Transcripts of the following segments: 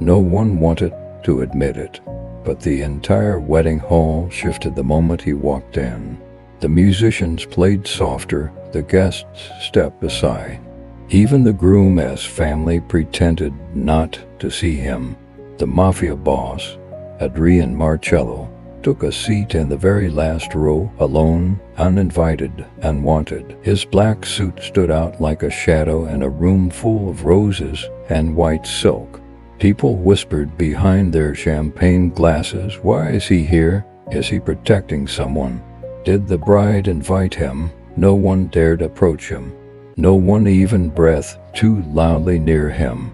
No one wanted to admit it, but the entire wedding hall shifted the moment he walked in. The musicians played softer, the guests stepped aside. Even the groom as family pretended not to see him. The Mafia boss, Adrian Marcello, took a seat in the very last row, alone, uninvited, unwanted. His black suit stood out like a shadow in a room full of roses and white silk. People whispered behind their champagne glasses, "Why is he here? Is he protecting someone? Did the bride invite him?" No one dared approach him. No one even breathed too loudly near him.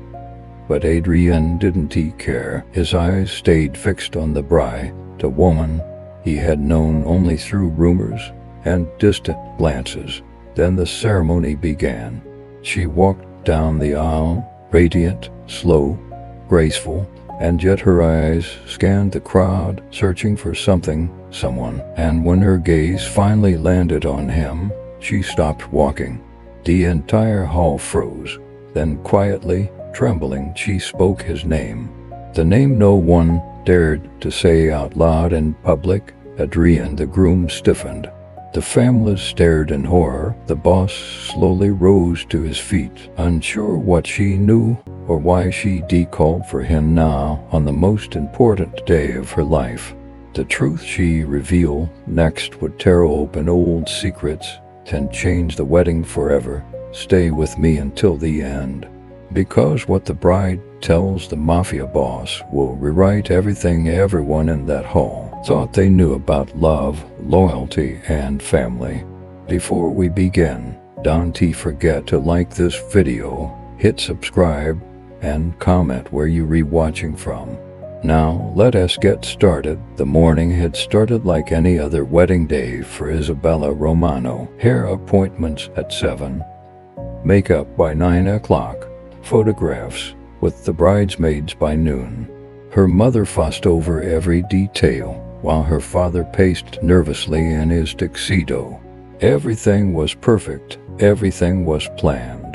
But Adrian didn't care. His eyes stayed fixed on the bride, the woman he had known only through rumors and distant glances. Then the ceremony began. She walked down the aisle, radiant, slow, graceful, and yet her eyes scanned the crowd, searching for something, someone. And when her gaze finally landed on him, she stopped walking. The entire hall froze. Then quietly, trembling, she spoke his name. The name no one dared to say out loud in public. Adrian. The groom stiffened. The family stared in horror. The boss slowly rose to his feet, unsure what she knew or why she called for him now on the most important day of her life. The truth she revealed next would tear open old secrets and change the wedding forever. Stay with me until the end. Because what the bride tells the Mafia boss will rewrite everything everyone in that hall thought they knew about love, loyalty, and family. Before we begin, don't forget to like this video, hit subscribe, and comment where you're watching from. Now, let us get started. The morning had started like any other wedding day for Isabella Romano. Hair appointments at 7, makeup by 9 o'clock, photographs with the bridesmaids by noon. Her mother fussed over every detail, while her father paced nervously in his tuxedo. Everything was perfect, everything was planned.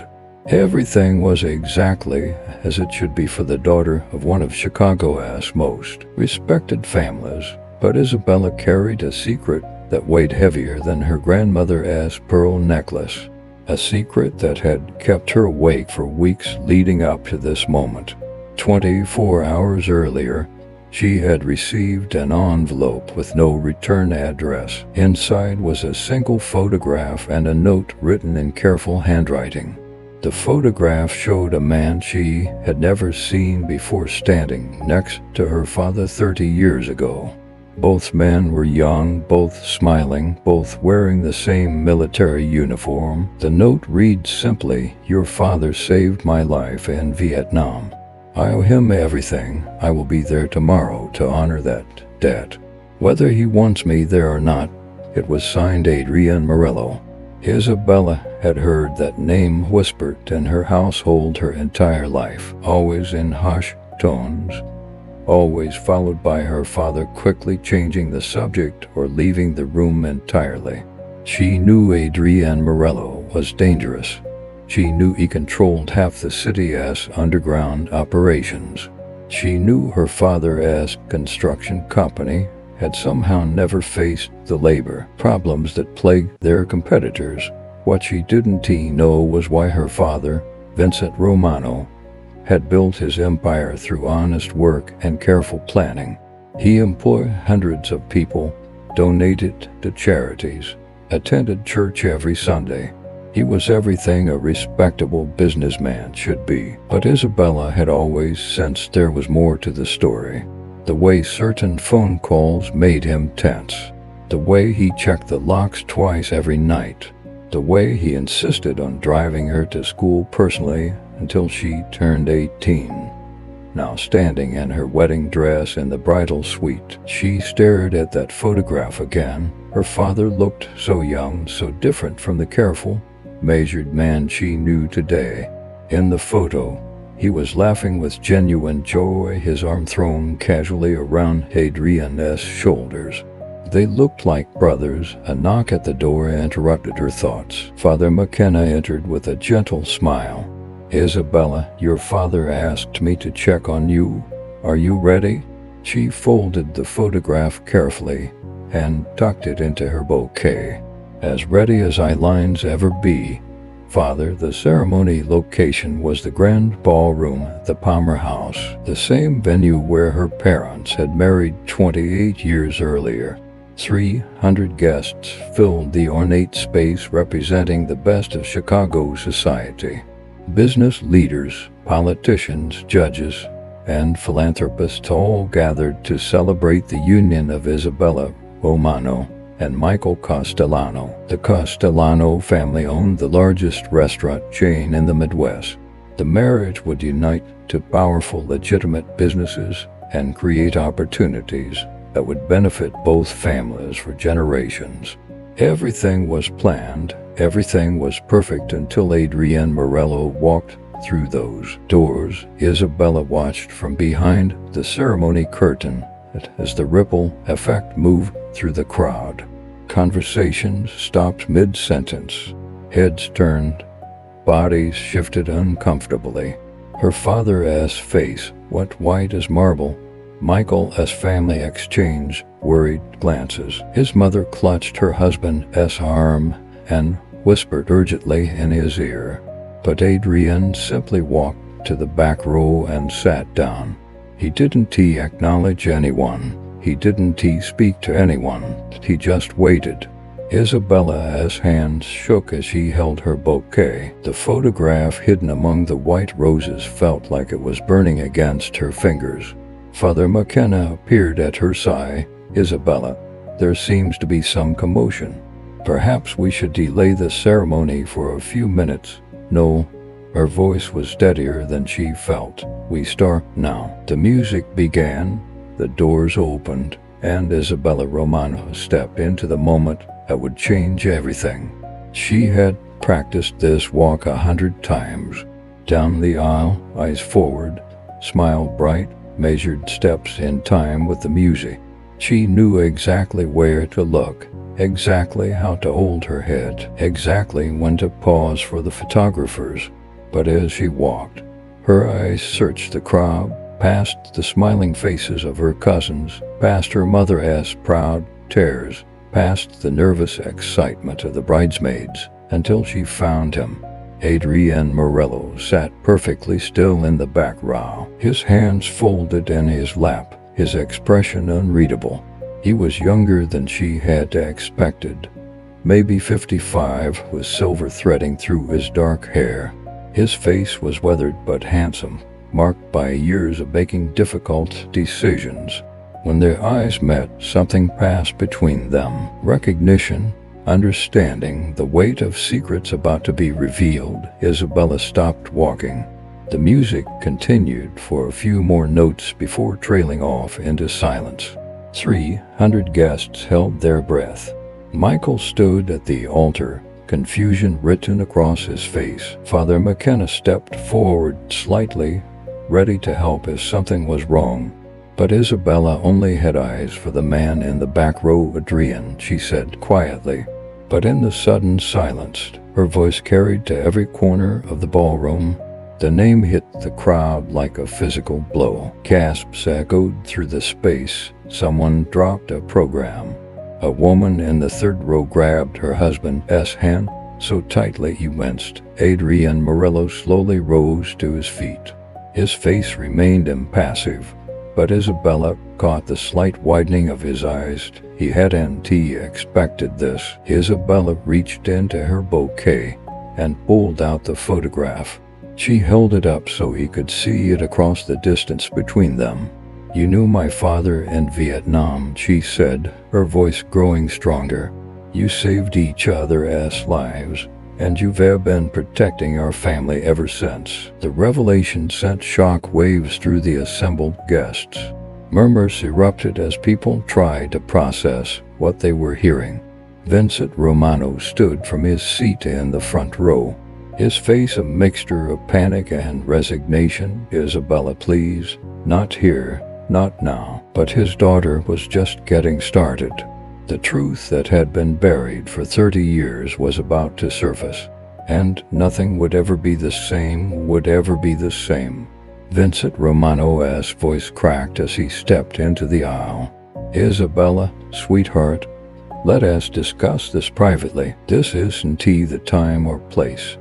Everything was exactly as it should be for the daughter of one of Chicago's most respected families. But Isabella carried a secret that weighed heavier than her grandmother's pearl necklace. A secret that had kept her awake for weeks leading up to this moment. 24 hours earlier, she had received an envelope with no return address. Inside was a single photograph and a note written in careful handwriting. The photograph showed a man she had never seen before standing next to her father 30 years ago. Both men were young, both smiling, both wearing the same military uniform. The note read simply, "Your father saved my life in Vietnam. I owe him everything. I will be there tomorrow to honor that debt, whether he wants me there or not." It was signed Adrian Morello. Isabella had heard that name whispered in her household her entire life, always in hushed tones, always followed by her father quickly changing the subject or leaving the room entirely. She knew Adrian Morello was dangerous. She knew he controlled half the city's underground operations. She knew her father's construction company had somehow never faced the labor problems that plagued their competitors. What she didn't know was why her father, Vincent Romano, had built his empire through honest work and careful planning. He employed hundreds of people, donated to charities, attended church every Sunday. He was everything a respectable businessman should be. But Isabella had always sensed there was more to the story. The way certain phone calls made him tense. The way he checked the locks twice every night. The way he insisted on driving her to school personally until she turned 18. Now standing in her wedding dress in the bridal suite, she stared at that photograph again. Her father looked so young, so different from the careful, measured man she knew today. In the photo, he was laughing with genuine joy, his arm thrown casually around Adrian's shoulders. They looked like brothers. A knock at the door interrupted her thoughts. Father McKenna entered with a gentle smile. "Isabella, your father asked me to check on you. Are you ready?" She folded the photograph carefully and tucked it into her bouquet. "As ready as eyelines ever be, Father." The ceremony location was the grand ballroom at the Palmer House, the same venue where her parents had married 28 years earlier. 300 guests filled the ornate space, representing the best of Chicago society. Business leaders, politicians, judges, and philanthropists all gathered to celebrate the union of Isabella Romano and Michael Castellano. The Castellano family owned the largest restaurant chain in the Midwest. The marriage would unite two powerful, legitimate businesses and create opportunities that would benefit both families for generations. Everything was planned, everything was perfect until Adrienne Morello walked through those doors. Isabella watched from behind the ceremony curtain as the ripple effect moved through the crowd. Conversations stopped mid-sentence. Heads turned. Bodies shifted uncomfortably. Her father's face went white as marble. Michael's family exchanged worried glances. His mother clutched her husband's arm and whispered urgently in his ear. But Adrienne simply walked to the back row and sat down. He didn't acknowledge anyone. He didn't speak to anyone. He just waited. Isabella's hands shook as she held her bouquet. The photograph hidden among the white roses felt like it was burning against her fingers. Father McKenna appeared at her side. "Isabella, there seems to be some commotion. Perhaps we should delay the ceremony for a few minutes." "No." Her voice was steadier than she felt. "We start now." The music began, the doors opened, and Isabella Romano stepped into the moment that would change everything. She had practiced this walk 100 times. Down the aisle, eyes forward, smile bright, measured steps in time with the music. She knew exactly where to look, exactly how to hold her head, exactly when to pause for the photographers. But as she walked, her eyes searched the crowd, past the smiling faces of her cousins, past her mother's proud tears, past the nervous excitement of the bridesmaids, until she found him. Adrienne Morello sat perfectly still in the back row, his hands folded in his lap, his expression unreadable. He was younger than she had expected, maybe 55, with silver threading through his dark hair. His face was weathered but handsome, marked by years of making difficult decisions. When their eyes met, something passed between them. Recognition, understanding, the weight of secrets about to be revealed. Isabella stopped walking. The music continued for a few more notes before trailing off into silence. 300 guests held their breath. Michael stood at the altar, confusion written across his face. Father McKenna stepped forward slightly, ready to help if something was wrong. But Isabella only had eyes for the man in the back row. "Adrienne," she said quietly. But in the sudden silence, her voice carried to every corner of the ballroom. The name hit the crowd like a physical blow. Gasps echoed through the space. Someone dropped a program. A woman in the third row grabbed her husband's hand so tightly he winced. Adrienne Morello slowly rose to his feet. His face remained impassive, but Isabella caught the slight widening of his eyes. He hadn't expected this. Isabella reached into her bouquet and pulled out the photograph. She held it up so he could see it across the distance between them. "You knew my father in Vietnam," she said, her voice growing stronger. "You saved each other's lives, and you've been protecting our family ever since." The revelation sent shock waves through the assembled guests. Murmurs erupted as people tried to process what they were hearing. Vincent Romano stood from his seat in the front row, his face a mixture of panic and resignation. "Isabella, please, not here, not now." But his daughter was just getting started. The truth that had been buried for 30 years was about to surface. and nothing would ever be the same, Vincent Romano's voice cracked as he stepped into the aisle. Isabella, sweetheart, let us discuss this privately. This isn't the time or place.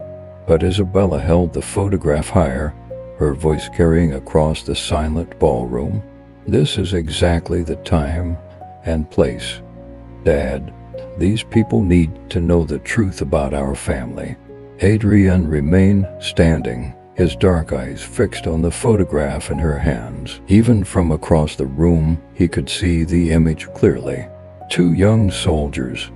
But Isabella held the photograph higher, her voice carrying across the silent ballroom. This is exactly the time and place. Dad, these people need to know the truth about our family. Adrian remained standing, his dark eyes fixed on the photograph in her hands. Even from across the room, he could see the image clearly. Two young soldiers,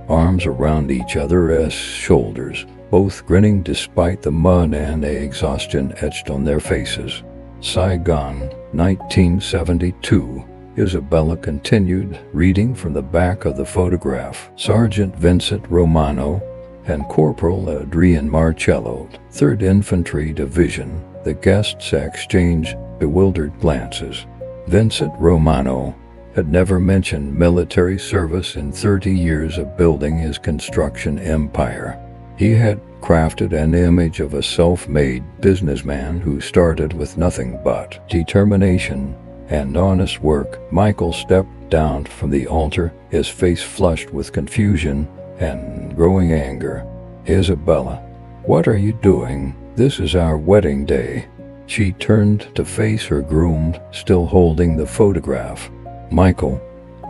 arms around each other's shoulders, both grinning despite the mud and exhaustion etched on their faces. Saigon, 1972. Isabella continued, reading from the back of the photograph. Sergeant Vincent Romano and Corporal Adrian Marcello, 3rd Infantry Division. The guests exchanged bewildered glances. Vincent Romano had never mentioned military service in 30 years of building his construction empire. He had crafted an image of a self-made businessman who started with nothing but determination and honest work. Michael stepped down from the altar, his face flushed with confusion and growing anger. Isabella, what are you doing? This is our wedding day. She turned to face her groom, still holding the photograph. Michael,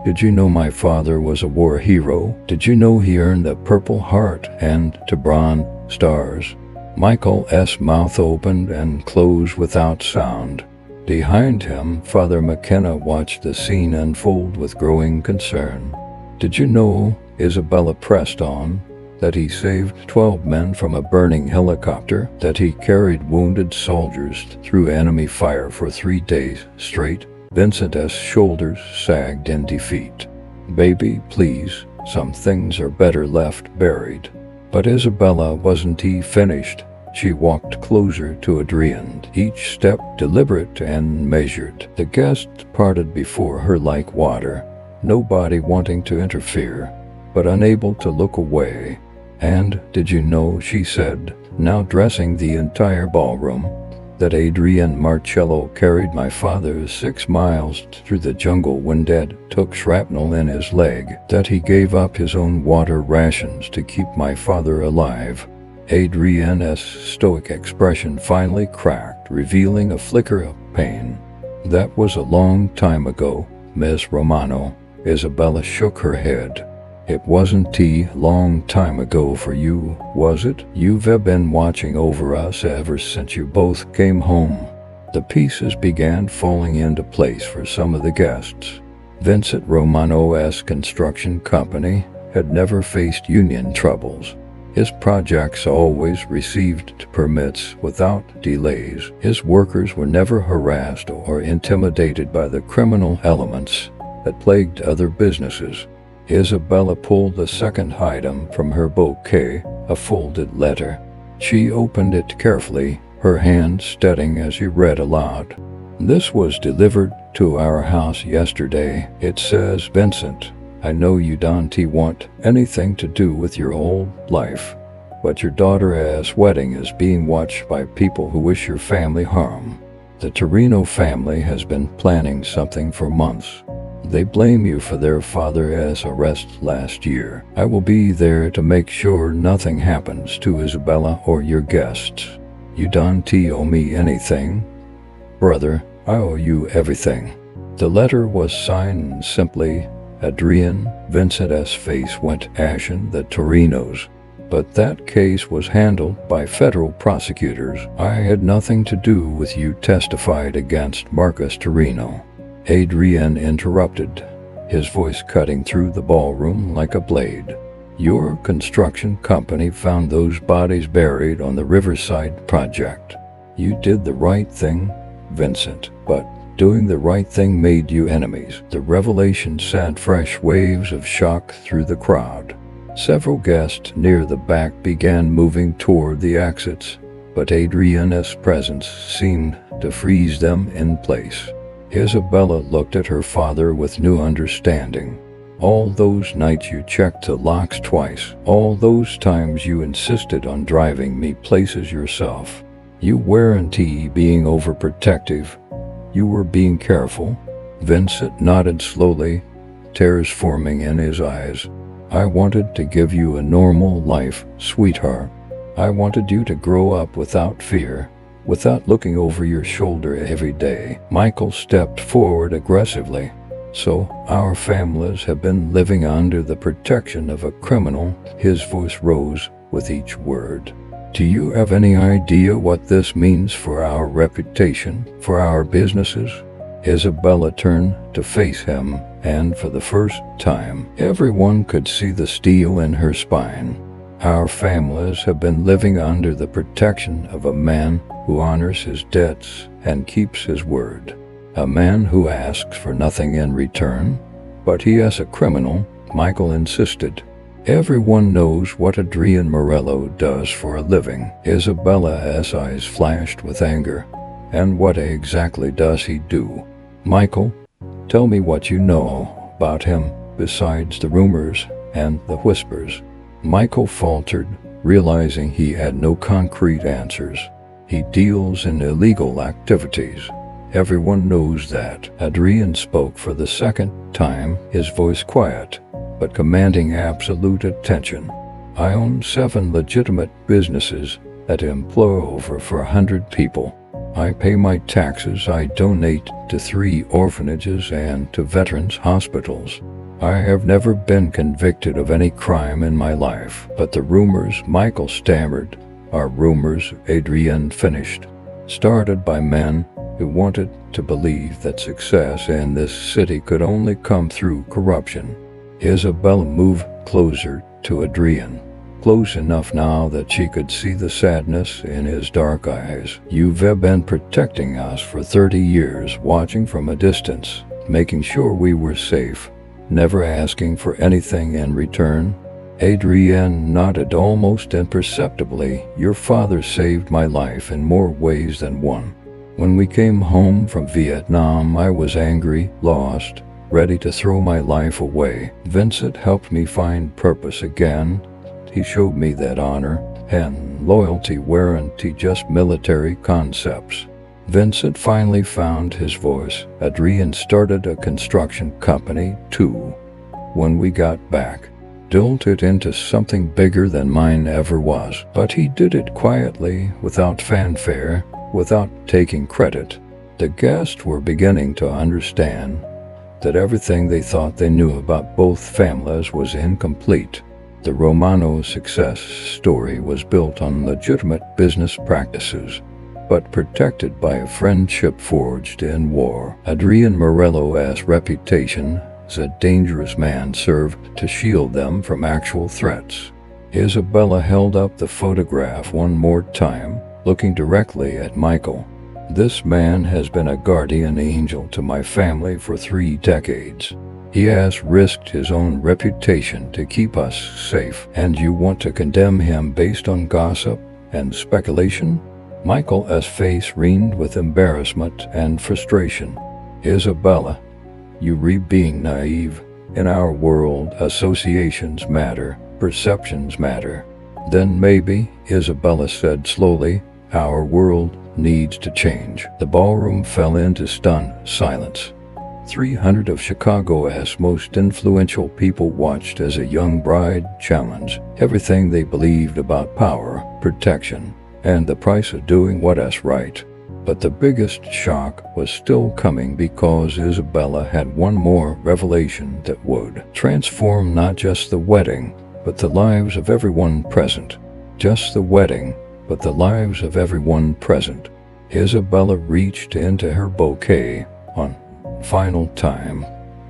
did you know my father was a war hero? Did you know he earned the Purple Heart and 2 Bronze Stars? Michael's mouth opened and closed without sound. Behind him, Father McKenna watched the scene unfold with growing concern. Did you know, Isabella pressed on, that he saved 12 men from a burning helicopter, that he carried wounded soldiers through enemy fire for 3 days straight? Vincent's shoulders sagged in defeat. Baby, please, some things are better left buried. But Isabella wasn't finished. She walked closer to Adrian, each step deliberate and measured. The guests parted before her like water, nobody wanting to interfere, but unable to look away. And did you know, she said, now dressing the entire ballroom, that Adrian Marcello carried my father 6 miles through the jungle when Dad took shrapnel in his leg, that he gave up his own water rations to keep my father alive. Adrian's stoic expression finally cracked, revealing a flicker of pain. That was a long time ago, Miss Romano. Isabella shook her head. It wasn't a long time ago for you, was it? You've been watching over us ever since you both came home. The pieces began falling into place for some of the guests. Vincent Romano's construction company had never faced union troubles. His projects always received permits without delays. His workers were never harassed or intimidated by the criminal elements that plagued other businesses. Isabella pulled the second item from her bouquet, a folded letter. She opened it carefully, her hand steadying as she read aloud. This was delivered to our house yesterday. It says, Vincent, I know you don't want anything to do with your old life, but your daughter's wedding is being watched by people who wish your family harm. The Torino family has been planning something for months. They blame you for their father's arrest last year. I will be there to make sure nothing happens to Isabella or your guests. You don't owe me anything. Brother, I owe you everything. The letter was signed simply, Adrian. Vincent's face went ashen. The Torinos. But that case was handled by federal prosecutors. I had nothing to do with you testified against Marcus Torino. Adrian interrupted, his voice cutting through the ballroom like a blade. Your construction company found those bodies buried on the Riverside project. You did the right thing, Vincent, but doing the right thing made you enemies. The revelation sent fresh waves of shock through the crowd. Several guests near the back began moving toward the exits, but Adrian's presence seemed to freeze them in place. Isabella looked at her father with new understanding. All those nights you checked the locks twice. All those times you insisted on driving me places yourself. You weren't being overprotective. You were being careful. Vincent nodded slowly, tears forming in his eyes. I wanted to give you a normal life, sweetheart. I wanted you to grow up without fear, without looking over your shoulder every day. Michael stepped forward aggressively. So, our families have been living under the protection of a criminal. His voice rose with each word. Do you have any idea what this means for our reputation, for our businesses? Isabella turned to face him, and for the first time, everyone could see the steel in her spine. Our families have been living under the protection of a man who honors his debts and keeps his word. A man who asks for nothing in return. But he is a criminal, Michael insisted. Everyone knows what Adrian Morello does for a living. Isabella's eyes flashed with anger. And what exactly does he do? Michael, tell me what you know about him, besides the rumors and the whispers. Michael faltered, realizing he had no concrete answers. He deals in illegal activities. Everyone knows that. Adrian spoke for the second time, his voice quiet, but commanding absolute attention. I own 7 legitimate businesses that employ over 100 people. I pay my taxes. I donate to 3 orphanages and to veterans' hospitals. I have never been convicted of any crime in my life. But the rumors, Michael stammered, are rumors, Adrian finished, started by men who wanted to believe that success in this city could only come through corruption. Isabella moved closer to Adrian, close enough now that she could see the sadness in his dark eyes. You've been protecting us for 30 years, watching from a distance, making sure we were safe, never asking for anything in return. Adrian nodded almost imperceptibly. Your father saved my life in more ways than one. When we came home from Vietnam, I was angry, lost, ready to throw my life away. Vincent helped me find purpose again. He showed me that honor and loyalty weren't just military concepts. Vincent finally found his voice. Adrian started a construction company too. When we got back, built it into something bigger than mine ever was. But he did it quietly, without fanfare, without taking credit. The guests were beginning to understand that everything they thought they knew about both families was incomplete. The Romano success story was built on legitimate business practices, but protected by a friendship forged in war. Adrian Morello's reputation as a dangerous man served to shield them from actual threats. Isabella held up the photograph one more time, looking directly at Michael. This man has been a guardian angel to my family for 3 decades. He has risked his own reputation to keep us safe, and you want to condemn him based on gossip and speculation? Michael's face wrinkled with embarrassment and frustration. Isabella, you being naive. In our world, associations matter, perceptions matter. Then maybe, Isabella said slowly, our world needs to change. The ballroom fell into stunned silence. 300 of Chicago's most influential people watched as a young bride challenged everything they believed about power, protection, and the price of doing what is right. But the biggest shock was still coming, because Isabella had one more revelation that would transform not just the wedding, but the lives of everyone present. Just the wedding, but the lives of everyone present. Isabella reached into her bouquet one final time,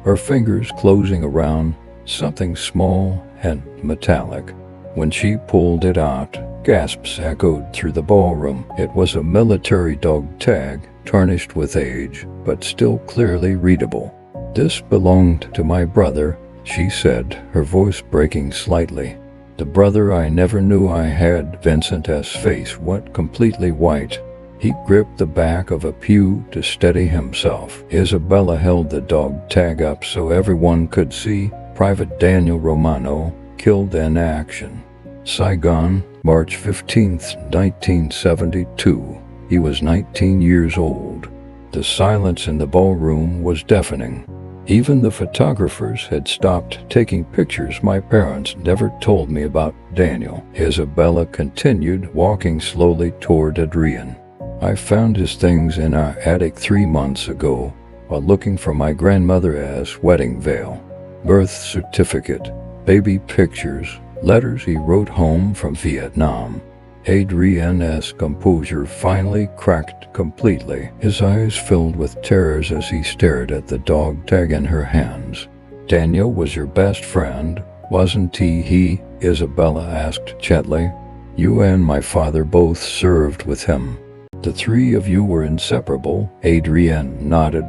her fingers closing around something small and metallic. When she pulled it out, gasps echoed through the ballroom. It was a military dog tag, tarnished with age, but still clearly readable. This belonged to my brother, she said, her voice breaking slightly. The brother I never knew I had. Vincent's face went completely white. He gripped the back of a pew to steady himself. Isabella held the dog tag up so everyone could see, Private Daniel Romano, killed in action. Saigon, March 15, 1972. He was 19 years old. The silence in the ballroom was deafening. Even the photographers had stopped taking pictures. My parents never told me about Daniel. Isabella continued, walking slowly toward Adrian. I found his things in our attic 3 months ago while looking for my grandmother's wedding veil, birth certificate, baby pictures, letters he wrote home from Vietnam. Adrian's composure finally cracked completely. His eyes filled with tears as he stared at the dog tag in her hands. Daniel was your best friend, wasn't he? Isabella asked gently. You and my father both served with him. The three of you were inseparable. Adrian nodded,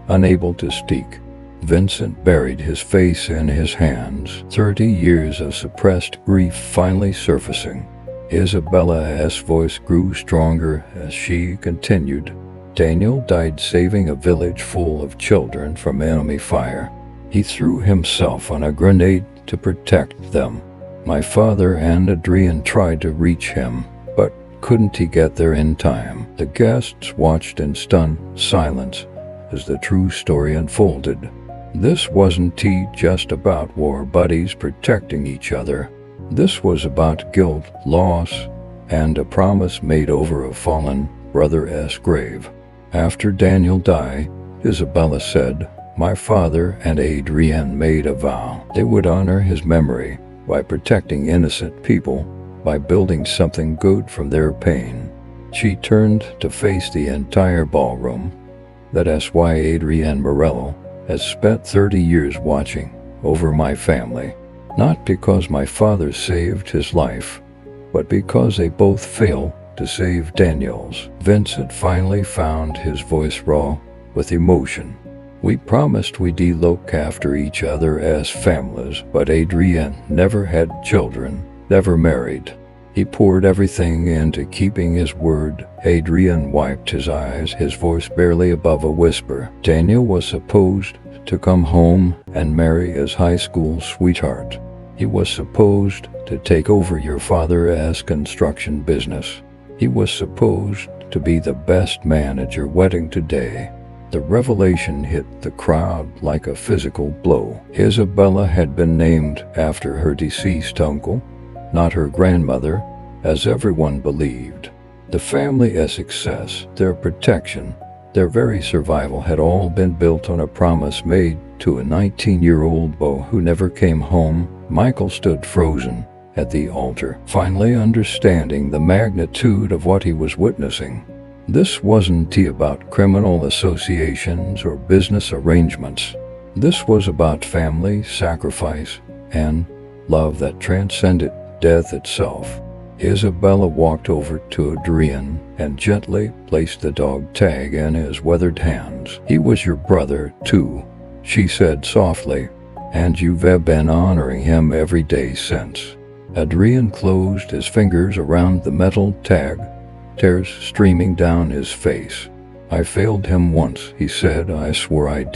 unable to speak. Vincent buried his face in his hands, 30 years of suppressed grief finally surfacing. Isabella's voice grew stronger as she continued. Daniel died saving a village full of children from enemy fire. He threw himself on a grenade to protect them. My father and Adrian tried to reach him, but couldn't he get there in time? The guests watched in stunned silence as the true story unfolded. This wasn't just about war buddies protecting each other. This was about guilt, loss, and a promise made over a fallen brother's grave. After Daniel died, Isabella said, my father and Adrian made a vow. They would honor his memory by protecting innocent people, by building something good from their pain. She turned to face the entire ballroom. That's why Adrian Morello has spent 30 years watching over my family. Not because my father saved his life, but because they both failed to save Daniel's. Vincent finally found his voice raw with emotion. We promised we'd look after each other as families, but Adrian never had children, never married. He poured everything into keeping his word. Adrian wiped his eyes, his voice barely above a whisper. Daniel was supposed to come home and marry his high school sweetheart. He was supposed to take over your father's construction business. He was supposed to be the best man at your wedding today. The revelation hit the crowd like a physical blow. Isabella had been named after her deceased uncle, not her grandmother, as everyone believed. The family's success, their protection, their very survival had all been built on a promise made to a 19-year-old boy who never came home. Michael stood frozen at the altar, finally understanding the magnitude of what he was witnessing. This wasn't about criminal associations or business arrangements. This was about family, sacrifice, and love that transcended death itself. Isabella walked over to Adrian and gently placed the dog tag in his weathered hands. He was your brother, too, she said softly, and you've been honoring him every day since. Adrian closed his fingers around the metal tag, tears streaming down his face. I failed him once, he said. I swore I'd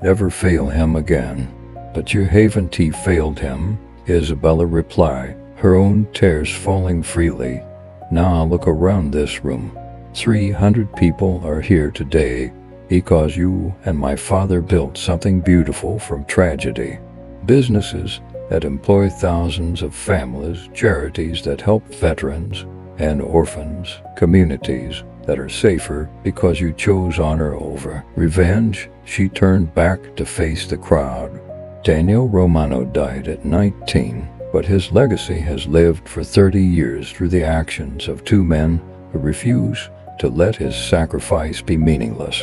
never fail him again. But you haven't failed him, Isabella replied, her own tears falling freely. Now look around this room. 300 people are here today because you and my father built something beautiful from tragedy. Businesses that employ thousands of families, charities that help veterans and orphans, communities that are safer because you chose honor over revenge. She turned back to face the crowd. Daniel Romano died at 19. But his legacy has lived for 30 years through the actions of two men who refuse to let his sacrifice be meaningless.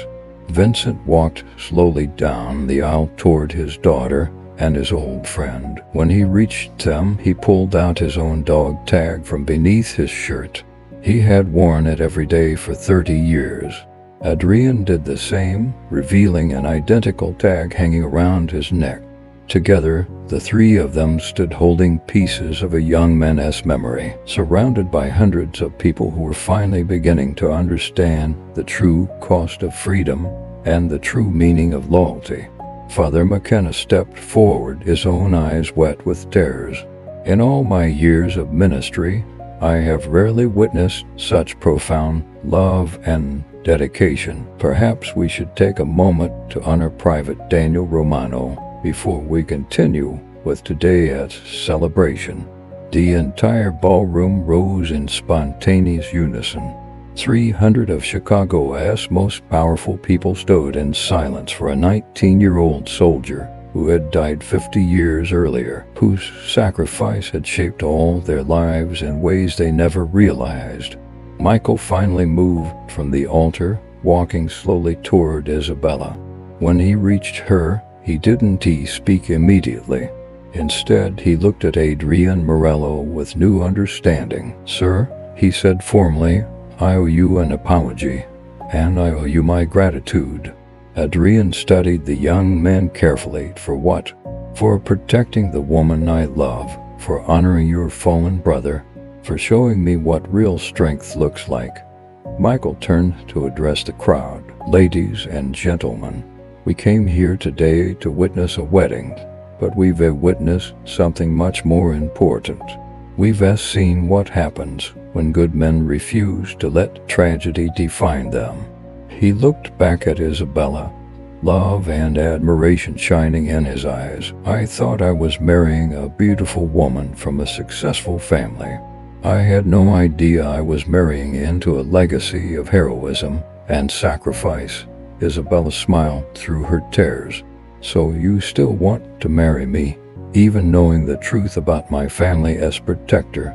Vincent walked slowly down the aisle toward his daughter and his old friend. When he reached them, he pulled out his own dog tag from beneath his shirt. He had worn it every day for 30 years. Adrian did the same, revealing an identical tag hanging around his neck. Together, the three of them stood holding pieces of a young man's memory, surrounded by hundreds of people who were finally beginning to understand the true cost of freedom and the true meaning of loyalty. Father McKenna stepped forward, his own eyes wet with tears. In all my years of ministry, I have rarely witnessed such profound love and dedication. Perhaps we should take a moment to honor Private Daniel Romano before we continue with today's celebration. The entire ballroom rose in spontaneous unison. 300 of Chicago's most powerful people stood in silence for a 19-year-old soldier who had died 50 years earlier, whose sacrifice had shaped all their lives in ways they never realized. Michael finally moved from the altar, walking slowly toward Isabella. When he reached her, he didn't speak immediately. Instead, he looked at Adrian Morello with new understanding. "Sir," he said formally, "I owe you an apology, and I owe you my gratitude." Adrian studied the young man carefully. "For what?" "For protecting the woman I love, for honoring your fallen brother, for showing me what real strength looks like." Michael turned to address the crowd. "Ladies and gentlemen, we came here today to witness a wedding, but we've witnessed something much more important. We've seen what happens when good men refuse to let tragedy define them." He looked back at Isabella, love and admiration shining in his eyes. "I thought I was marrying a beautiful woman from a successful family. I had no idea I was marrying into a legacy of heroism and sacrifice." Isabella smiled through her tears. "So you still want to marry me, even knowing the truth about my family as protector?"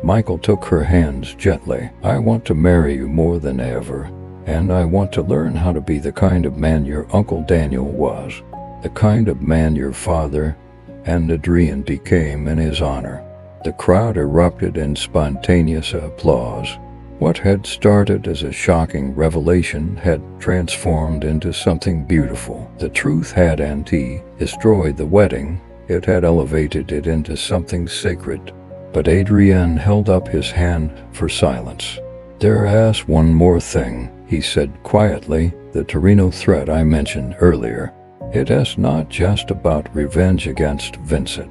Michael took her hands gently. "I want to marry you more than ever, and I want to learn how to be the kind of man your Uncle Daniel was, the kind of man your father and Adrian became in his honor." The crowd erupted in spontaneous applause. What had started as a shocking revelation had transformed into something beautiful. The truth hadn't destroyed the wedding, it had elevated it into something sacred. But Adrian held up his hand for silence. "There's one more thing," he said quietly, "the Torino threat I mentioned earlier. It is not just about revenge against Vincent."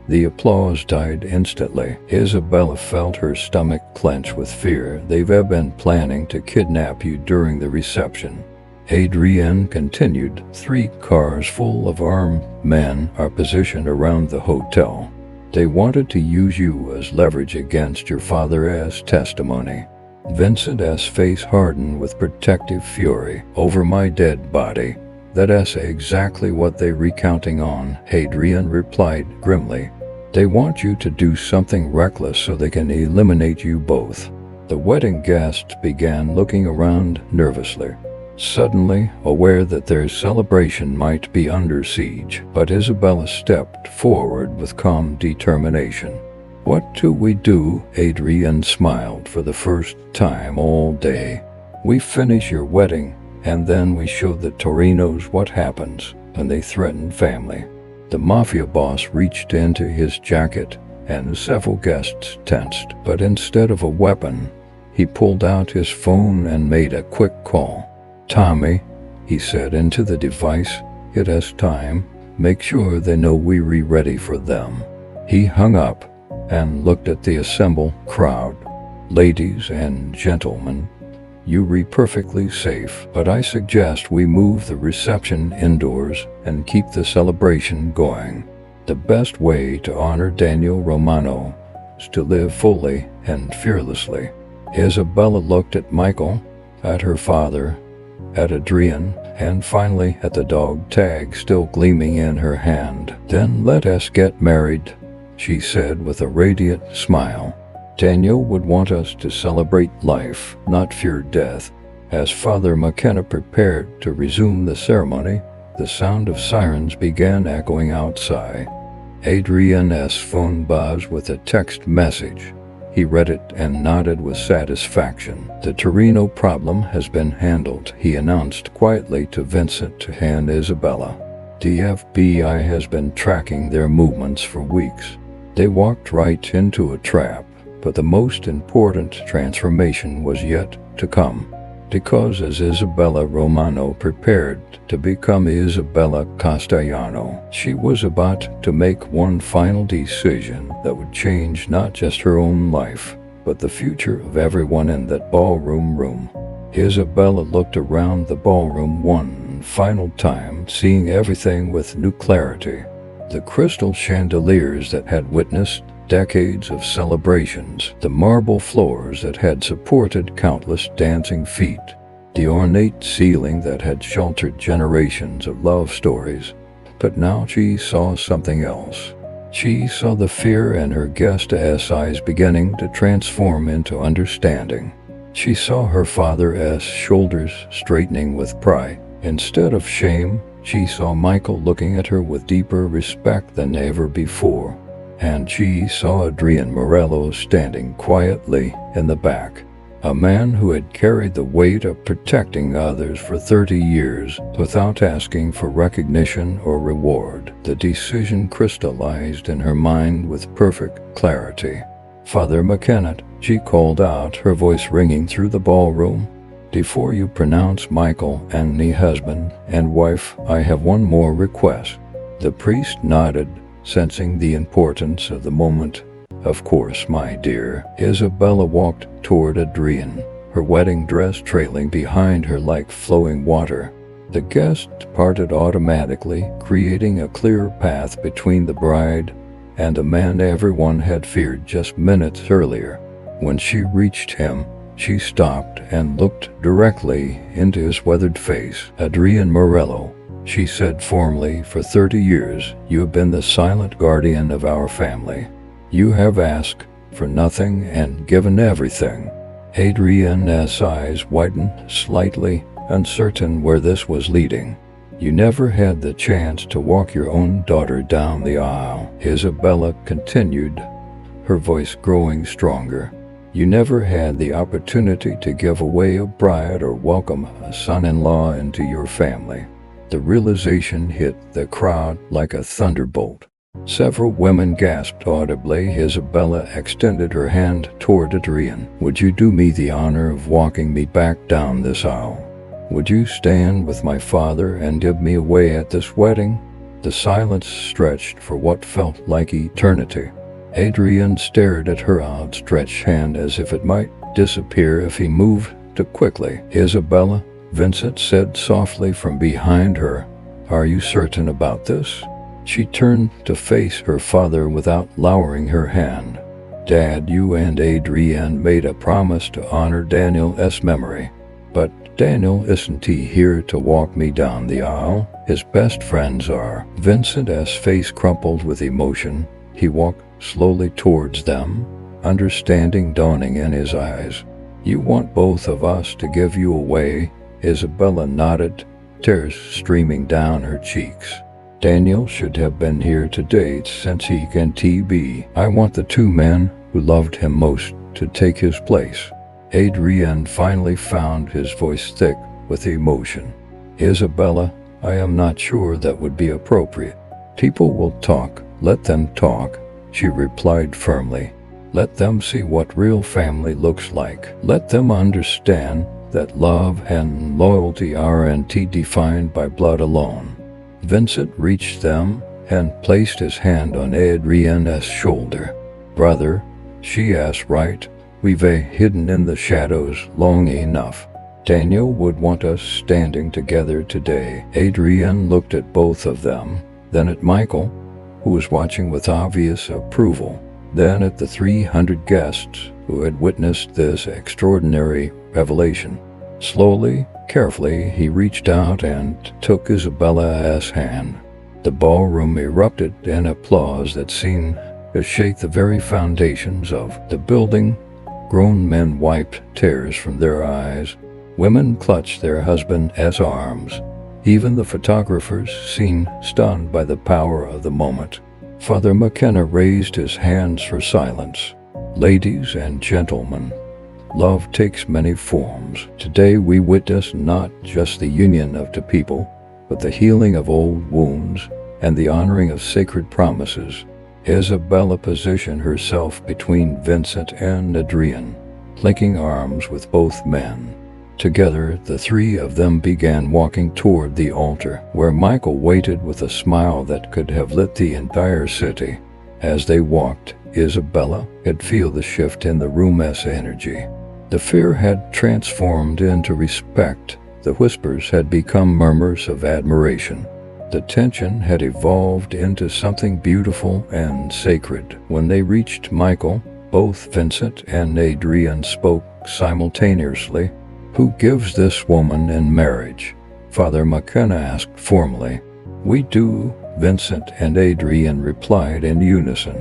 The applause died instantly. Isabella felt her stomach clench with fear. "They've been planning to kidnap you during the reception." Adrian continued. "3 cars full of armed men are positioned around the hotel. They wanted to use you as leverage against your father as testimony." Vincent's face hardened with protective fury. "Over my dead body." "That's exactly what they're recounting on," Adrian replied grimly. "They want you to do something reckless so they can eliminate you both." The wedding guests began looking around nervously, suddenly aware that their celebration might be under siege. But Isabella stepped forward with calm determination. "What do we do?" Adrian smiled for the first time all day. "We finish your wedding, and then we show the Torinos what happens when they threaten family." The Mafia boss reached into his jacket, and several guests tensed. But instead of a weapon, he pulled out his phone and made a quick call. "Tommy," he said into the device, "it is time. Make sure they know we're ready for them." He hung up and looked at the assembled crowd. "Ladies and gentlemen, you're perfectly safe, but I suggest we move the reception indoors and keep the celebration going. The best way to honor Daniel Romano is to live fully and fearlessly." Isabella looked at Michael, at her father, at Adrian, and finally at the dog tag still gleaming in her hand. "Then let us get married," she said with a radiant smile. "Daniel would want us to celebrate life, not fear death." As Father McKenna prepared to resume the ceremony, the sound of sirens began echoing outside. Adrian's phone buzzed with a text message. He read it and nodded with satisfaction. "The Torino problem has been handled," he announced quietly to Vincent and Isabella. "The FBI has been tracking their movements for weeks. They walked right into a trap. But the most important transformation was yet to come." because as Isabella Romano prepared to become Isabella Castellano, she was about to make one final decision that would change not just her own life, but the future of everyone in that ballroom room. Isabella looked around the ballroom one final time, seeing everything with new clarity. The crystal chandeliers that had witnessed decades of celebrations, the marble floors that had supported countless dancing feet, the ornate ceiling that had sheltered generations of love stories. But now she saw something else. She saw the fear in her guest's eyes beginning to transform into understanding. She saw her father's shoulders straightening with pride. Instead of shame, she saw Michael looking at her with deeper respect than ever before. And she saw Adrian Morello standing quietly in the back, a man who had carried the weight of protecting others for 30 years without asking for recognition or reward. The decision crystallized in her mind with perfect clarity. "Father McKenna," she called out, her voice ringing through the ballroom. "Before you pronounce Michael and me husband and wife, I have one more request." The priest nodded, sensing the importance of the moment. "Of course, my dear." Isabella walked toward Adrian, her wedding dress trailing behind her like flowing water. The guests parted automatically, creating a clear path between the bride and the man everyone had feared just minutes earlier. When she reached him, she stopped and looked directly into his weathered face. "Adrian Morello," she said firmly, "for 30 years you have been the silent guardian of our family. You have asked for nothing and given everything." Adrian's eyes widened slightly, uncertain where this was leading. "You never had the chance to walk your own daughter down the aisle," Isabella continued, her voice growing stronger. "You never had the opportunity to give away a bride or welcome a son-in-law into your family." The realization hit the crowd like a thunderbolt. Several women gasped audibly. Isabella extended her hand toward Adrian. "Would you do me the honor of walking me back down this aisle? Would you stand with my father and give me away at this wedding?" The silence stretched for what felt like eternity. Adrian stared at her outstretched hand as if it might disappear if he moved too quickly. "Isabella," Vincent said softly from behind her, "are you certain about this?" She turned to face her father without lowering her hand. "Dad, you and Adrian made a promise to honor Daniel's memory. But Daniel isn't he here to walk me down the aisle? His best friends are." Vincent's face crumpled with emotion. He walked slowly towards them, understanding dawning in his eyes. "You want both of us to give you away?" Isabella nodded, tears streaming down her cheeks. "Daniel should have been here today since he can be. I want the two men who loved him most to take his place." Adrian finally found his voice thick with emotion. "Isabella, I am not sure that would be appropriate. People will talk. Let them talk," she replied firmly. "Let them see what real family looks like. Let them understand that love and loyalty aren't defined by blood alone." Vincent reached them and placed his hand on Adrian's shoulder. "Brother," she asked, "right? We've hidden in the shadows long enough. Daniel would want us standing together today." Adrian looked at both of them, then at Michael, who was watching with obvious approval, then at the 300 guests who had witnessed this extraordinary revelation. Slowly, carefully, he reached out and took Isabella's hand. The ballroom erupted in applause that seemed to shake the very foundations of the building. Grown men wiped tears from their eyes. Women clutched their husbands' arms. Even the photographers seemed stunned by the power of the moment. Father McKenna raised his hands for silence. "Ladies and gentlemen, love takes many forms. Today we witness not just the union of two people, but the healing of old wounds and the honoring of sacred promises." Isabella positioned herself between Vincent and Adrian, linking arms with both men. Together, the three of them began walking toward the altar, where Michael waited with a smile that could have lit the entire city. As they walked, Isabella could feel the shift in the room's energy. The fear had transformed into respect. The whispers had become murmurs of admiration. The tension had evolved into something beautiful and sacred. When they reached Michael, both Vincent and Adrian spoke simultaneously. "Who gives this woman in marriage?" Father McKenna asked formally. "We do," Vincent and Adrian replied in unison.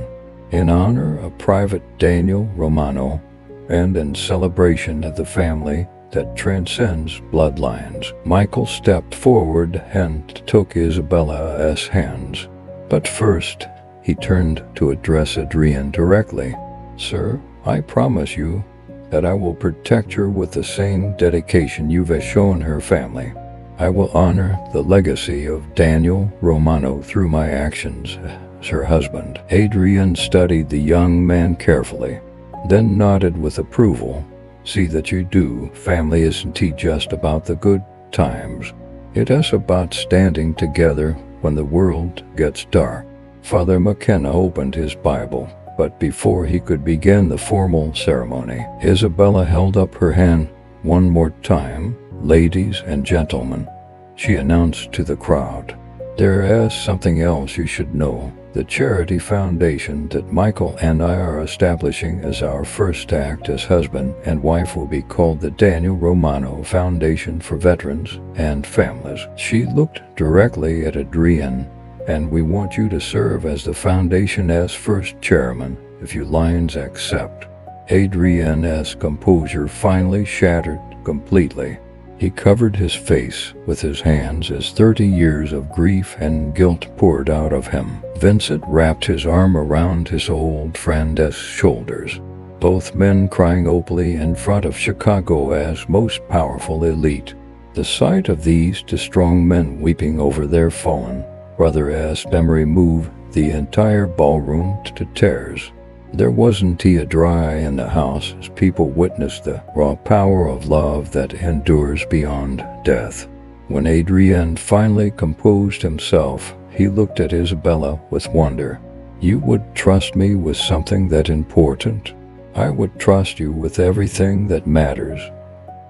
"In honor of Private Daniel Romano, and in celebration of the family that transcends bloodlines." Michael stepped forward and took Isabella's hands. But first, he turned to address Adrian directly. "Sir, I promise you that I will protect her with the same dedication you've shown her family. I will honor the legacy of Daniel Romano through my actions as her husband." Adrian studied the young man carefully, then nodded with approval. "See that you do. Family isn't just about the good times. It is about standing together when the world gets dark." Father McKenna opened his Bible, but before he could begin the formal ceremony, Isabella held up her hand one more time. "Ladies and gentlemen," she announced to the crowd, "there is something else you should know. The charity foundation that Michael and I are establishing as our first act as husband and wife will be called the Daniel Romano Foundation for Veterans and Families." She looked directly at Adrian. "And we want you to serve as the foundation's first chairman, if you lines accept." Adrian's composure finally shattered completely. He covered his face with his hands as 30 years of grief and guilt poured out of him. Vincent wrapped his arm around his old friend's shoulders, both men crying openly in front of Chicago's most powerful elite. The sight of these two strong men weeping over their fallen brother's memory moved the entire ballroom to tears. There wasn't a dry in the house as people witnessed the raw power of love that endures beyond death. When Adrian finally composed himself, he looked at Isabella with wonder. "You would trust me with something that important?" "I would trust you with everything that matters,"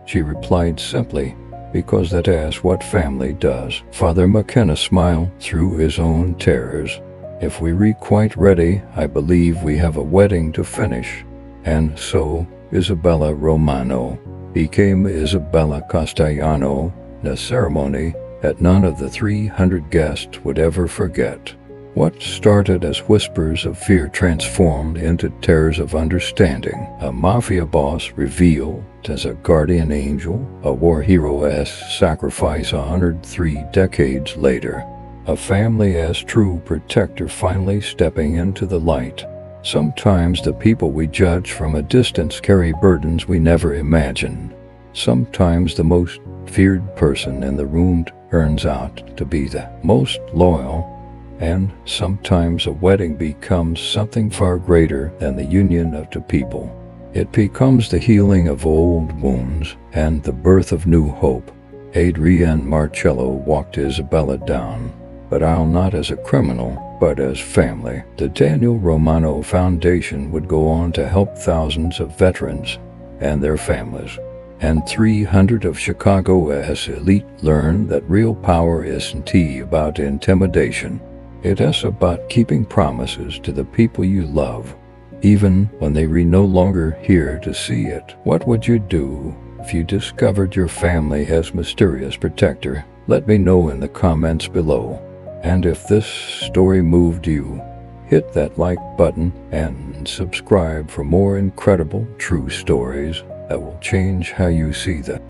she replied simply, "because that is what family does." Father McKenna smiled through his own tears. "If we are quite ready, I believe we have a wedding to finish." And so, Isabella Romano became Isabella Castellano, a ceremony that none of the 300 guests would ever forget. What started as whispers of fear transformed into tears of understanding. A mafia boss revealed as a guardian angel, a war hero's sacrifice honored 3 decades later. A family as true protector finally stepping into the light. Sometimes the people we judge from a distance carry burdens we never imagined. Sometimes the most feared person in the room turns out to be the most loyal. And sometimes a wedding becomes something far greater than the union of two people. It becomes the healing of old wounds and the birth of new hope. Adrian Marcello walked Isabella down, but aisle not as a criminal, but as family. The Daniel Romano Foundation would go on to help thousands of veterans and their families. And 300 of Chicago's elite learned that real power isn't about intimidation. It is about keeping promises to the people you love, even when they are no longer here to see it. What would you do if you discovered your family as mysterious protector? Let me know in the comments below. And if this story moved you, hit that like button and subscribe for more incredible true stories that will change how you see them.